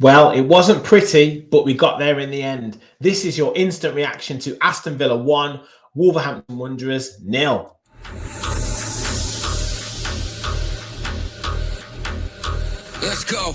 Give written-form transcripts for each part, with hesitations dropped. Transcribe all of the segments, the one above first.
Well, it wasn't pretty, but we got there in the end. This is your instant reaction to Aston Villa 1, Wolverhampton Wanderers 0. Let's go.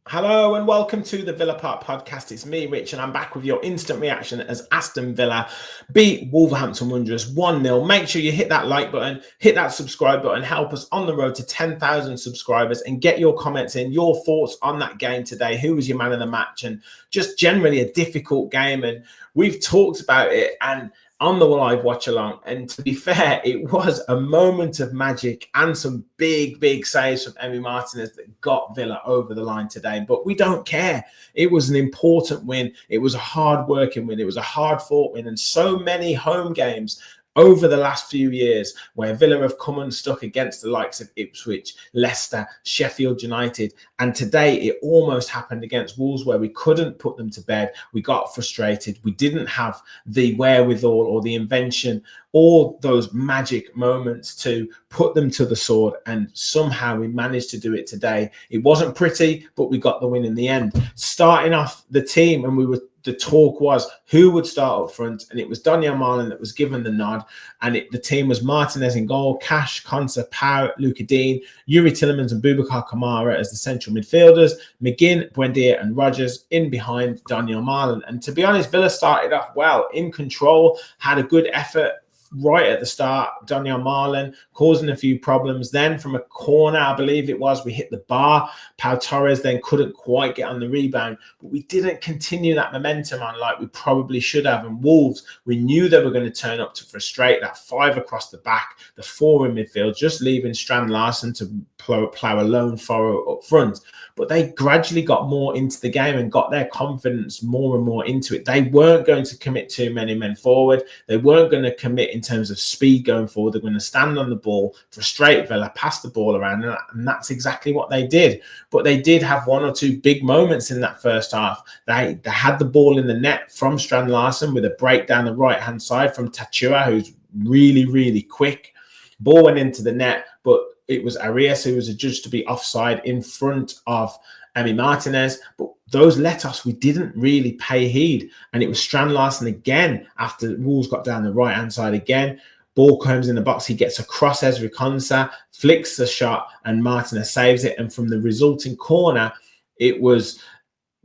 Hello and welcome to the Villa Park podcast. It's me, Rich, and I'm back with your instant reaction as Aston Villa beat Wolverhampton Wanderers 1-0. Make sure you hit that like button, hit that subscribe button, help us on the road to 10,000 subscribers and get your comments in, your thoughts on that game today. Who was your man of the match? And just generally a difficult game. And we've talked about it and on the live watch along, and to be fair, it was a moment of magic and some big saves from Emi Martinez that got Villa over the line today. But we don't care. It was an important win. It was a hard working win. It was a hard fought win, and so many home games over the last few years where Villa have come unstuck against the likes of Ipswich, Leicester, Sheffield United. And today it almost happened against Wolves where we couldn't put them to bed. We got frustrated. We didn't have the wherewithal or the invention or those magic moments to put them to the sword. And somehow we managed to do it today. It wasn't pretty, but we got the win in the end. Starting off the team, and the talk was who would start up front, and it was Donyell Malen that was given the nod, and the team was Martinez in goal, Cash, Konsa, Pau, Luca Dean, Yuri Tillemans and Boubacar Kamara as the central midfielders, McGinn, Buendia and Rodgers in behind Donyell Malen. And to be honest, Villa started off well, in control, had a good effort right at the start. Donyell Malen causing a few problems. Then from a corner, I believe it was, we hit the bar. Pau Torres then couldn't quite get on the rebound, but we didn't continue that momentum on like we probably should have. And Wolves, we knew they were going to turn up to frustrate. That 5 across the back, the 4 in midfield, just leaving Strand Larsen to plough a lone furrow up front. But they gradually got more into the game and got their confidence more and more into it. They weren't going to commit too many men forward. They weren't going to commit in terms of speed going forward. They're going to stand on the ball, frustrate Villa, pass the ball around, and that's exactly what they did. But they did have 1 or 2 big moments in that first half. They had the ball in the net from Strand Larsen with a break down the right-hand side from Tachua, who's really quick. Ball went into the net, but it was Arias who was adjudged to be offside in front of Emi Martinez. But those let-offs, we didn't really pay heed. And it was Strand Larsen again after Wolves got down the right-hand side again. Ball comes in the box. He gets across Ezri Konsa, flicks the shot, and Martinez saves it. And from the resulting corner, it was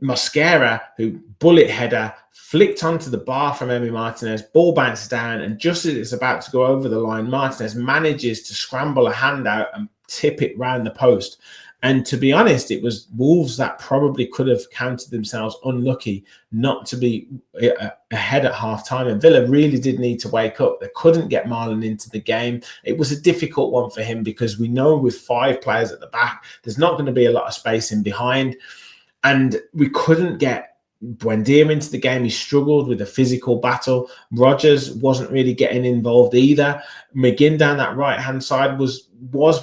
Mosquera who bullet header flicked onto the bar from Emi Martinez, ball bounces down, and just as it's about to go over the line, Martinez manages to scramble a hand out and tip it round the post. And to be honest, it was Wolves that probably could have counted themselves unlucky not to be ahead at half-time. And Villa really did need to wake up. They couldn't get Malen into the game. It was a difficult one for him because we know with 5 players at the back, there's not going to be a lot of space in behind. And we couldn't get Buendia into the game. He struggled with a physical battle. Rodgers wasn't really getting involved either. McGinn down that right-hand side was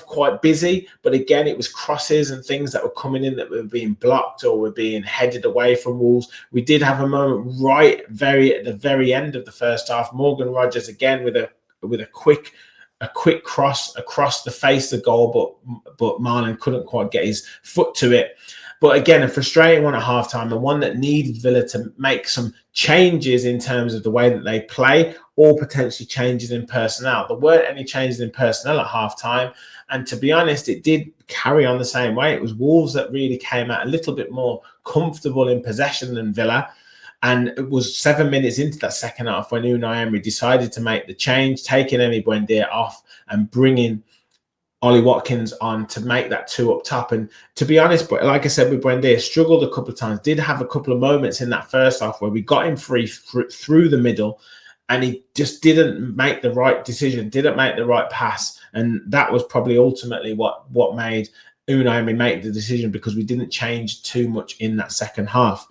quite busy, but again, it was crosses and things that were coming in that were being blocked or were being headed away from Wolves. We did have a moment at the very end of the first half. Morgan Rodgers again with a quick cross across the face of the goal, but Malen couldn't quite get his foot to it. But again, a frustrating one at halftime, and one that needed Villa to make some changes in terms of the way that they play or potentially changes in personnel. There weren't any changes in personnel at halftime. And to be honest, it did carry on the same way. It was Wolves that really came out a little bit more comfortable in possession than Villa. And it was 7 minutes into that second half when Unai Emery decided to make the change, taking Emi Buendia off and bringing Ollie Watkins on to make that 2 up top. And to be honest, but like I said, with Buendia, struggled a couple of times, did have a couple of moments in that first half where we got him free through the middle and he just didn't make the right decision, didn't make the right pass. And that was probably ultimately what made Unai Emery make the decision, because we didn't change too much in that second half.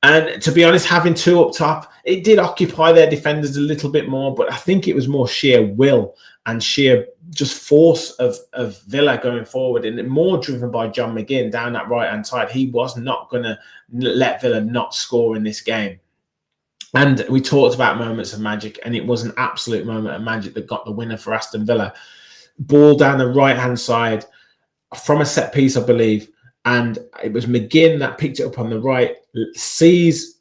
And to be honest, having two up top, it did occupy their defenders a little bit more, but I think it was more sheer will and sheer just force of Villa going forward, and more driven by John McGinn down that right-hand side. He was not going to let Villa not score in this game. And we talked about moments of magic, and it was an absolute moment of magic that got the winner for Aston Villa. Ball down the right-hand side from a set piece, I believe, and it was McGinn that picked it up on the right, sees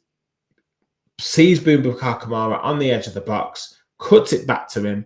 Boubacar Kamara on the edge of the box, cuts it back to him.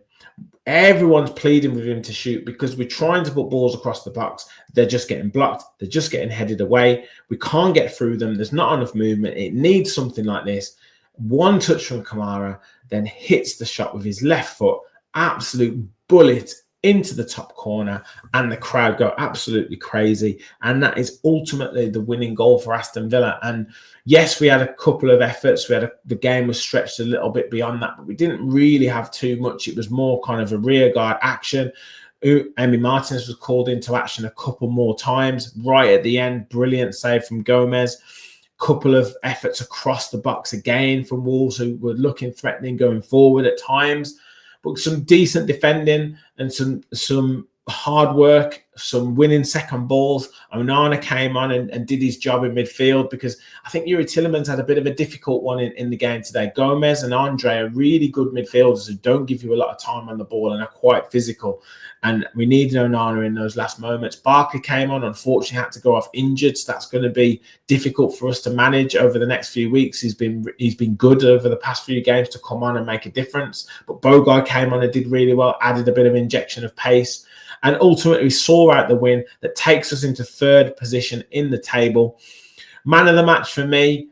Everyone's pleading with him to shoot because we're trying to put balls across the box. They're just getting blocked. They're just getting headed away. We can't get through them. There's not enough movement. It needs something like this. One touch from Kamara, then hits the shot with his left foot. Absolute bullet into the top corner, and the crowd go absolutely crazy. And that is ultimately the winning goal for Aston Villa. And yes, we had a couple of efforts. The game was stretched a little bit beyond that, but we didn't really have too much. It was more kind of a rearguard action. Emi Martinez was called into action a couple more times. Right at the end, brilliant save from Gomez. Couple of efforts across the box again from Wolves, who were looking threatening going forward at times. But some decent defending and some hard work, some winning second balls. Onana came on and did his job in midfield, because I think Yuri Tillemans had a bit of a difficult one in the game today. Gomez and Andre are really good midfielders who don't give you a lot of time on the ball and are quite physical. And we needed Onana in those last moments. Barkley came on, unfortunately had to go off injured, so that's going to be difficult for us to manage over the next few weeks. He's been good over the past few games to come on and make a difference. But Bogarde came on and did really well, added a bit of injection of pace, and ultimately saw out the win that takes us into third position in the table. Man of the match for me,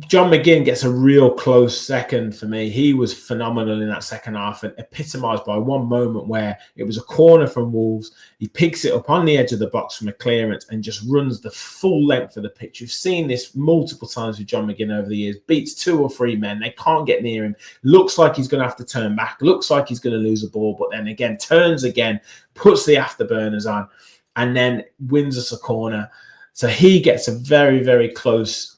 John McGinn gets a real close second for me. He was phenomenal in that second half, and epitomised by one moment where it was a corner from Wolves. He picks it up on the edge of the box from a clearance and just runs the full length of the pitch. You've seen this multiple times with John McGinn over the years. Beats 2 or 3 men. They can't get near him. Looks like he's going to have to turn back. Looks like he's going to lose a ball, but then again, turns again, puts the afterburners on, and then wins us a corner. So he gets a very, very close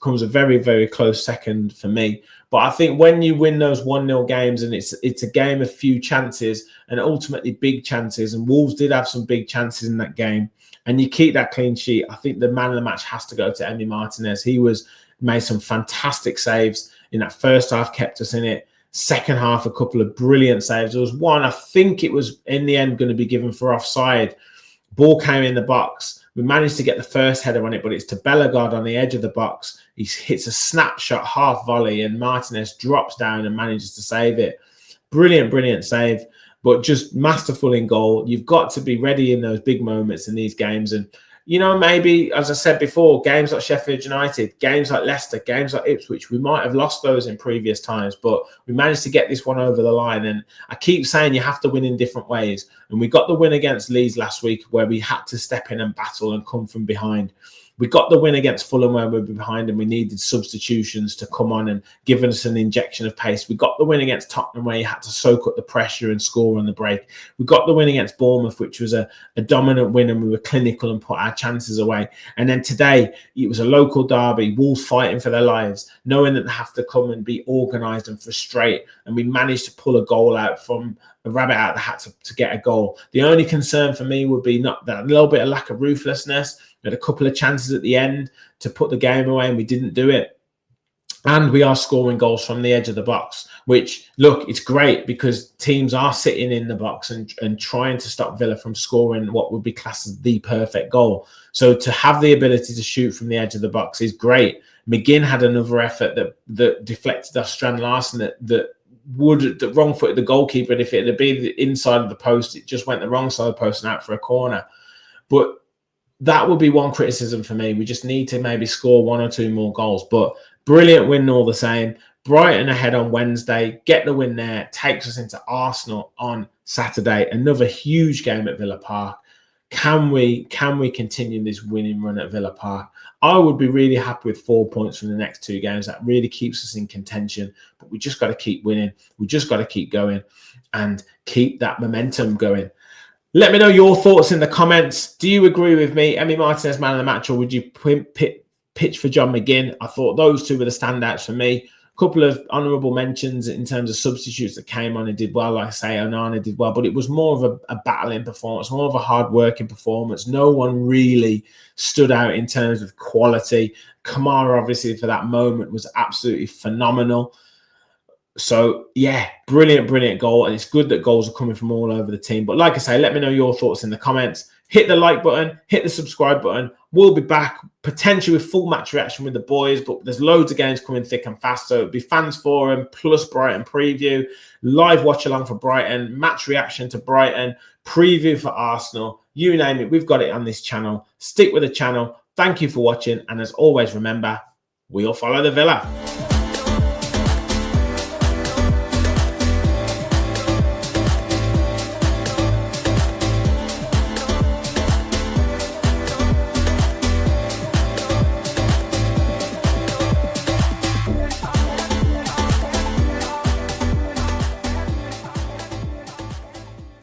second for me. But I think when you win those 1-0 games, and it's a game of few chances and ultimately big chances, and Wolves did have some big chances in that game, and you keep that clean sheet, I think the man of the match has to go to Emi Martinez. He made some fantastic saves in that first half, kept us in it. Second half, a couple of brilliant saves. There was one, I think it was in the end going to be given for offside. Ball came in the box. We managed to get the first header on it, but it's to Bellegarde on the edge of the box. He hits a snapshot half volley, and Martinez drops down and manages to save it. Brilliant, brilliant save, but just masterful in goal. You've got to be ready in those big moments in these games. And, you know, maybe, as I said before, games like Sheffield United, games like Leicester, games like Ipswich, we might have lost those in previous times, but we managed to get this one over the line. And I keep saying you have to win in different ways. And we got the win against Leeds last week, where we had to step in and battle and come from behind. We got the win against Fulham, where we were behind and we needed substitutions to come on and give us an injection of pace. We got the win against Tottenham, where you had to soak up the pressure and score on the break. We got the win against Bournemouth, which was a dominant win, and we were clinical and put our chances away. And then today, it was a local derby, Wolves fighting for their lives, knowing that they have to come and be organised and frustrate. And we managed to pull a goal out from a rabbit out of the hat to get a goal. The only concern for me would be not that little bit of lack of ruthlessness. We had a couple of chances at the end to put the game away, and we didn't do it. And we are scoring goals from the edge of the box, which, look, it's great because teams are sitting in the box and trying to stop Villa from scoring what would be classed as the perfect goal. So to have the ability to shoot from the edge of the box is great. McGinn had another effort that deflected off Strand Larsen that wrong-footed the goalkeeper, and if it had been the inside of the post, it just went the wrong side of the post and out for a corner. But that would be one criticism for me. We just need to maybe score 1 or 2 more goals. But brilliant win all the same. Brighton ahead on Wednesday. Get the win there. Takes us into Arsenal on Saturday. Another huge game at Villa Park. Can we continue this winning run at Villa Park? I would be really happy with 4 points from the next 2 games. That really keeps us in contention. But we just got to keep winning. We just got to keep going and keep that momentum going. Let me know your thoughts in the comments. Do you agree with me, Emi Martinez, man of the match, or would you pitch for John McGinn. I thought those two were the standouts for me. A couple of honourable mentions in terms of substitutes that came on and did well. Like I say, Onana did well, but it was more of a battling performance, more of a hard-working performance. No one really stood out in terms of quality. Kamara, obviously, for that moment was absolutely phenomenal. So, yeah, brilliant goal. And it's good that goals are coming from all over the team. But like I say, let me know your thoughts in the comments. Hit the like button, hit the subscribe button. We'll be back potentially with full match reaction with the boys, but there's loads of games coming thick and fast. So it'll be fans forum plus Brighton preview, live watch along for Brighton, match reaction to Brighton, preview for Arsenal. You name it, we've got it on this channel. Stick with the channel. Thank you for watching. And as always, remember, we'll follow the Villa.